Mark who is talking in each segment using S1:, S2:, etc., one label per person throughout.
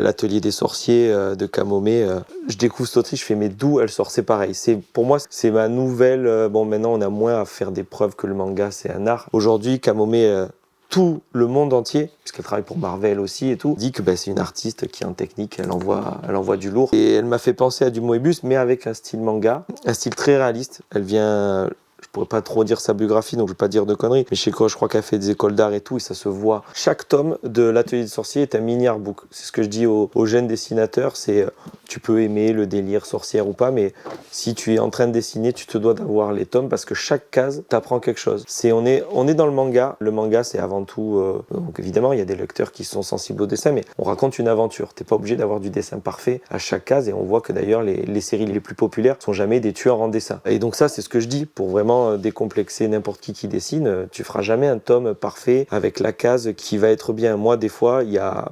S1: L'atelier des sorciers de Kamomé, je découvre cette autrice, je fais mais d'où elle sort? C'est pareil, pour moi c'est ma nouvelle, bon maintenant on a moins à faire des preuves que le manga c'est un art. Aujourd'hui Kamomé, tout le monde entier, puisqu'elle travaille pour Marvel aussi et tout, dit que c'est une artiste qui est en technique, elle envoie du lourd. Et elle m'a fait penser à du Moebius, mais avec un style manga, un style très réaliste. Elle vient... Je pourrais pas trop dire sa biographie, donc je vais pas dire de conneries. Mais je crois qu'elle fait des écoles d'art et tout, et ça se voit. Chaque tome de l'Atelier des sorciers est un mini artbook. C'est ce que je dis aux jeunes dessinateurs, c'est tu peux aimer le délire sorcière ou pas, mais si tu es en train de dessiner, tu te dois d'avoir les tomes parce que chaque case t'apprend quelque chose. On est dans le manga. Le manga, c'est avant tout... donc évidemment, il y a des lecteurs qui sont sensibles au dessin, mais on raconte une aventure. T'es pas obligé d'avoir du dessin parfait à chaque case, et on voit que d'ailleurs, les séries les plus populaires sont jamais des tueurs en dessin. Et donc ça, c'est ce que je dis, pour vraiment décomplexer n'importe qui dessine, tu feras jamais un tome parfait avec la case qui va être bien. Moi, des fois,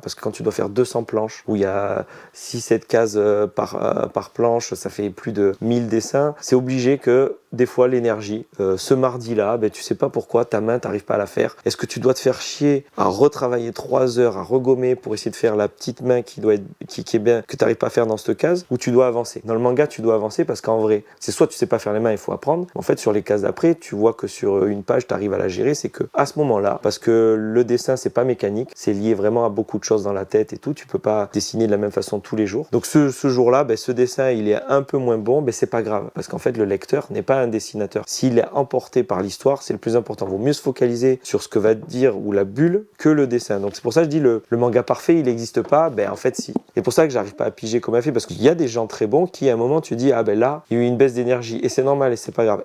S1: parce que quand tu dois faire 200 planches, où il y a 6-7 cases par planche, ça fait plus de 1000 dessins, c'est obligé que des fois l'énergie, ce mardi-là, tu sais pas pourquoi ta main t'arrive pas à la faire. Est-ce que tu dois te faire chier à retravailler 3 heures, à regommer pour essayer de faire la petite main qui est bien, que t'arrives pas à faire dans cette case, ou tu dois avancer? Dans le manga, tu dois avancer parce qu'en vrai, c'est soit tu sais pas faire les mains, il faut apprendre. En fait, sur les cases d'après, tu vois que sur une page, tu arrives à la gérer, c'est que à ce moment-là, parce que le dessin, c'est pas mécanique, c'est lié vraiment à beaucoup de choses dans la tête et tout, tu peux pas dessiner de la même façon tous les jours. Donc ce jour-là, ce dessin, il est un peu moins bon, c'est pas grave, parce qu'en fait, le lecteur n'est pas un dessinateur. S'il est emporté par l'histoire, c'est le plus important. Il vaut mieux se focaliser sur ce que va dire ou la bulle que le dessin. Donc c'est pour ça que je dis le manga parfait, il n'existe pas. En fait, si. Et pour ça que j'arrive pas à piger comme elle fait, parce qu'il y a des gens très bons qui, à un moment, tu dis, là, il y a eu une baisse d'énergie, et c'est normal, et c'est pas grave.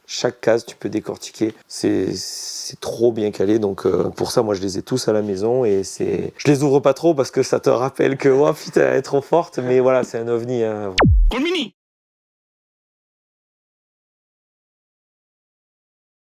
S1: Chaque case, tu peux décortiquer. C'est trop bien calé. Donc pour ça, moi, je les ai tous à la maison, et je les ouvre pas trop parce que ça te rappelle que, oh putain, elle est trop forte, mais voilà, c'est un ovni. Hein.